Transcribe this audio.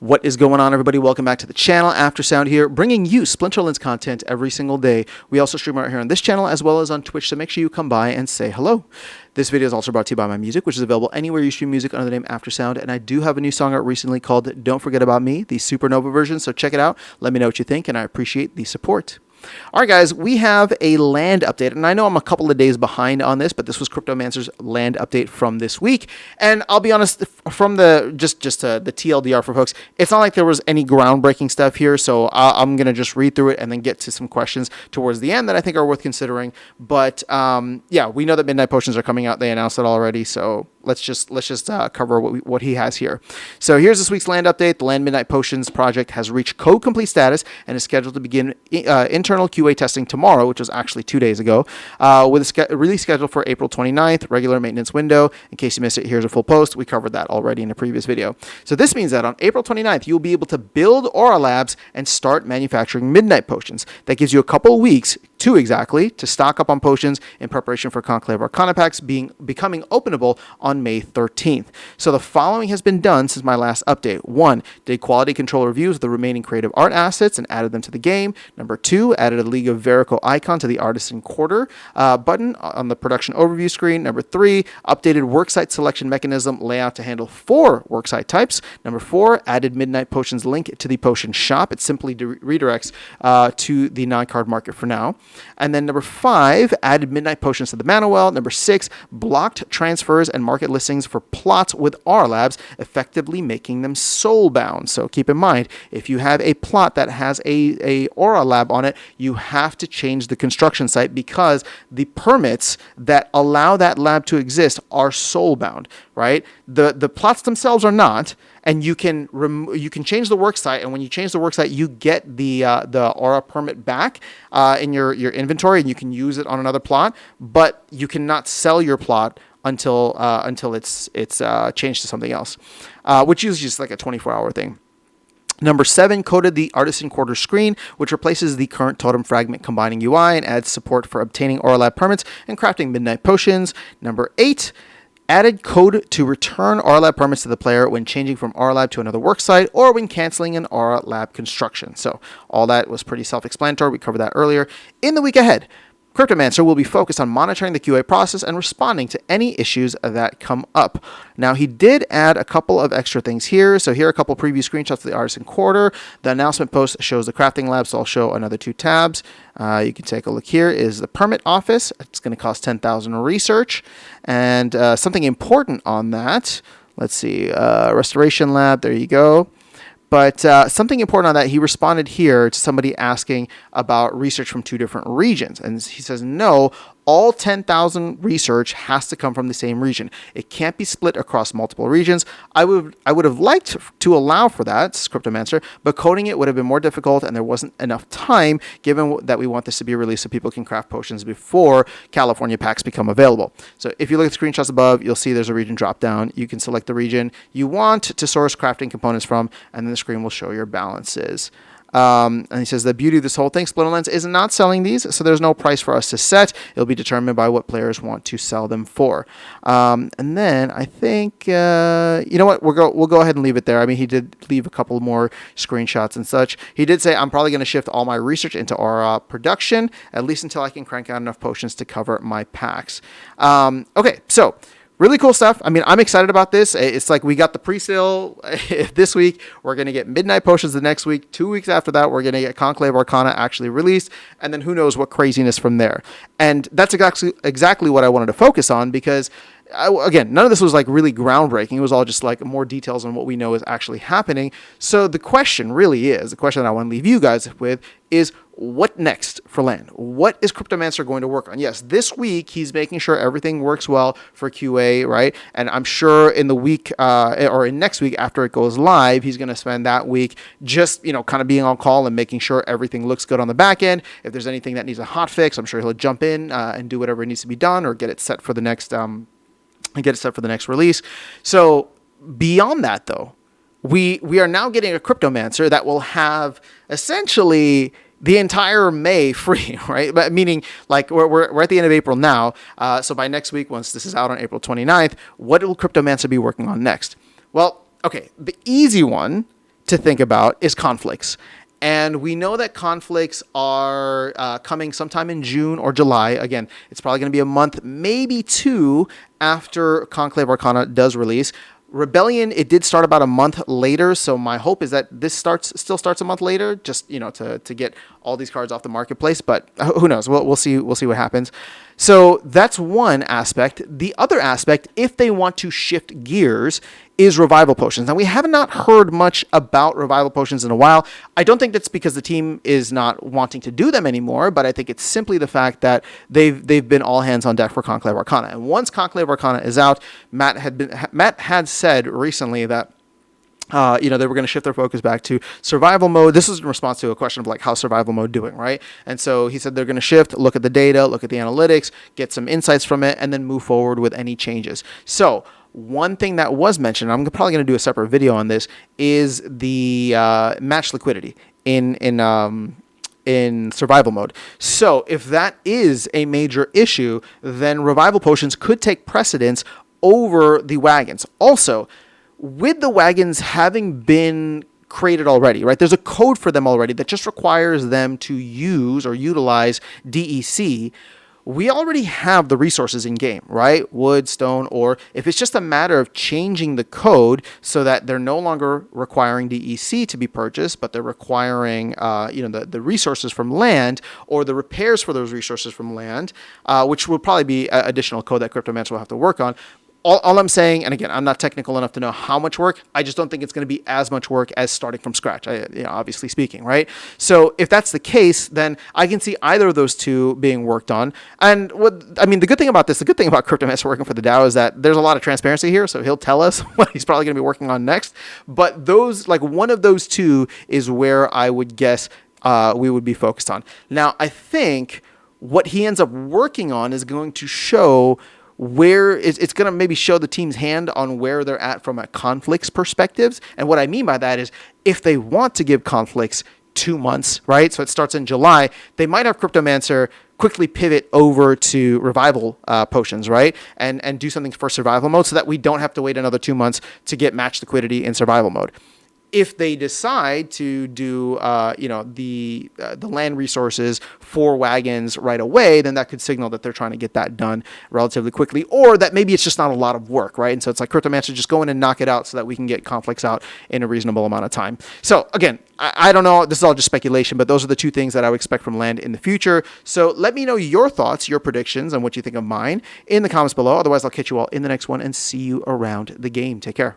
What is going on, everybody? Welcome back to the channel. Aftersound here, bringing you Splinterlands content every single day. We also stream right here on this channel as well as on Twitch, so make sure you come by and say hello. This video is also brought to you by my music, which is available anywhere you stream music under the name Aftersound, and I do have a new song out recently called Don't Forget About Me, the Supernova version, so check it out. Let me know what you think, and I appreciate the support. All right, guys, we have a land update, and I know I'm a couple of days behind on this, but this was Cryptomancer's land update from this week, and I'll be honest, from the the TLDR for folks, it's not like there was any groundbreaking stuff here, so I'm going to just read through it and then get to some questions towards the end that I think are worth considering, but yeah, we know that Midnight Potions are coming out. They announced it already, so let's just cover what he has here. So here's this week's land update. The Land Midnight Potions project has reached code complete status and is scheduled to begin internal QA testing tomorrow, which was actually 2 days ago, with a release scheduled for April 29th, regular maintenance window. In case you missed it, here's a full post. We covered that already in a previous video. So this means that on April 29th, you'll be able to build Aura Labs and start manufacturing Midnight Potions. That gives you a couple of weeks, 2 exactly, to stock up on potions in preparation for Conclave Arcana packs becoming openable on May 13th. So the following has been done since my last update. 1, did quality control reviews of the remaining creative art assets and added them to the game. Number 2, added a League of Verico icon to the Artisan Quarter button on the production overview screen. Number 3, updated worksite selection mechanism layout to handle 4 worksite types. Number 4, added Midnight Potions link to the potion shop. It simply redirects to the non-card market for now. And then number 5, added Midnight Potions to the mana well. Number 6, blocked transfers and market listings for plots with Aura Labs, effectively making them soulbound. So keep in mind, if you have a plot that has a Aura Lab on it, you have to change the construction site because the permits that allow that lab to exist are soulbound, right? The plots themselves are not, and you can change the worksite, and when you change the worksite, you get the Aura permit back in your inventory, and you can use it on another plot, but you cannot sell your plot until it's changed to something else, which is just like a 24-hour thing. Number 7, coded the Artisan Quarter screen, which replaces the current Totem Fragment combining UI and adds support for obtaining Aura Lab permits and crafting Midnight Potions. Number 8, added code to return Aura Lab permits to the player when changing from Aura Lab to another worksite or when canceling an Aura Lab construction. So all that was pretty self-explanatory. We covered that earlier. In the week ahead, Cryptomancer will be focused on monitoring the QA process and responding to any issues that come up. Now, he did add a couple of extra things here. So here are a couple preview screenshots of the Artisan Quarter. The announcement post shows the crafting lab, so I'll show another 2 tabs. You can take a look here is the permit office. It's going to cost 10,000 research. And something important on that, let's see, restoration lab, there you go. But something important on that, he responded here to somebody asking about research from 2 different regions. And he says, no, all 10,000 research has to come from the same region. It can't be split across multiple regions. I would have liked to allow for that, Cryptomancer, but coding it would have been more difficult and there wasn't enough time given that we want this to be released so people can craft potions before California packs become available. So if you look at the screenshots above, you'll see there's a region drop down. You can select the region you want to source crafting components from, and then the screen will show your balances. And he says the beauty of this whole thing, Splinterlands is not selling these, so there's no price for us to set. It'll be determined by what players want to sell them for. And then I think, you know what, we'll go ahead and leave it there. I mean, he did leave a couple more screenshots and such. He did say, I'm probably going to shift all my research into Aura production, at least until I can crank out enough potions to cover my packs. Okay, so really cool stuff. I mean, I'm excited about this. It's like we got the pre-sale this week. We're going to get Midnight Potions the next week. 2 weeks after that, we're going to get Conclave Arcana actually released. And then who knows what craziness from there. And that's exactly what I wanted to focus on because, again, none of this was like really groundbreaking. It was all just like more details on what we know is actually happening. So the question really is, the question that I want to leave you guys with is, what next for land? What is Cryptomancer going to work on? Yes, this week he's making sure everything works well for QA, right? And I'm sure in the week or in next week after it goes live, he's going to spend that week just, you know, kind of being on call and making sure everything looks good on the back end. If there's anything that needs a hot fix, I'm sure he'll jump in and do whatever needs to be done or get it set for the next release. So beyond that, though, we are now getting a Cryptomancer that will have essentially the entire May free, right? But meaning, like, we're at the end of April now. So by next week, once this is out on April 29th, what will Cryptomancer be working on next? Well, okay, the easy one to think about is conflicts. And we know that conflicts are coming sometime in June or July. Again, it's probably going to be a month, maybe two, after Conclave Arcana does release. Rebellion, it did start about a month later, so my hope is that this still starts a month later, just to get all these cards off the marketplace. But who knows? We'll see what happens. So that's one aspect. The other aspect, if they want to shift gears, is revival potions. Now, we have not heard much about revival potions in a while. I don't think that's because the team is not wanting to do them anymore, but I think it's simply the fact that they've been all hands on deck for Conclave Arcana. And once Conclave Arcana is out, Matt had said recently that they were going to shift their focus back to survival mode. This is in response to a question of like, how's survival mode doing, right? And so he said they're going to shift, look at the data, look at the analytics, get some insights from it, and then move forward with any changes. So one thing that was mentioned, I'm probably going to do a separate video on this, is the match liquidity in survival mode. So if that is a major issue, then revival potions could take precedence over the wagons. Also, with the wagons having been created already, right? There's a code for them already that just requires them to use or utilize DEC. We already have the resources in game, right? Wood, stone, or if it's just a matter of changing the code so that they're no longer requiring DEC to be purchased, but they're requiring, the resources from land or the repairs for those resources from land, which will probably be additional code that Cryptomancer will have to work on. All I'm saying, and again, I'm not technical enough to know how much work. I just don't think it's going to be as much work as starting from scratch, obviously speaking, right? So if that's the case, then I can see either of those two being worked on. And the good thing about Cryptomancer working for the DAO is that there's a lot of transparency here, so he'll tell us what he's probably going to be working on next. But one of those two is where I would guess we would be focused on. Now, I think what he ends up working on is going to show where it's going to maybe show the team's hand on where they're at from a conflicts perspectives. And what I mean by that is if they want to give conflicts 2 months, right? So it starts in July, they might have Cryptomancer quickly pivot over to revival potions, right? And do something for survival mode so that we don't have to wait another 2 months to get match liquidity in survival mode. If they decide to do, the land resources for wagons right away, then that could signal that they're trying to get that done relatively quickly, or that maybe it's just not a lot of work, right? And so it's like Cryptomancer, just go in and knock it out so that we can get conflicts out in a reasonable amount of time. So again, I don't know. This is all just speculation, but those are the two things that I would expect from land in the future. So let me know your thoughts, your predictions, and what you think of mine in the comments below. Otherwise, I'll catch you all in the next one and see you around the game. Take care.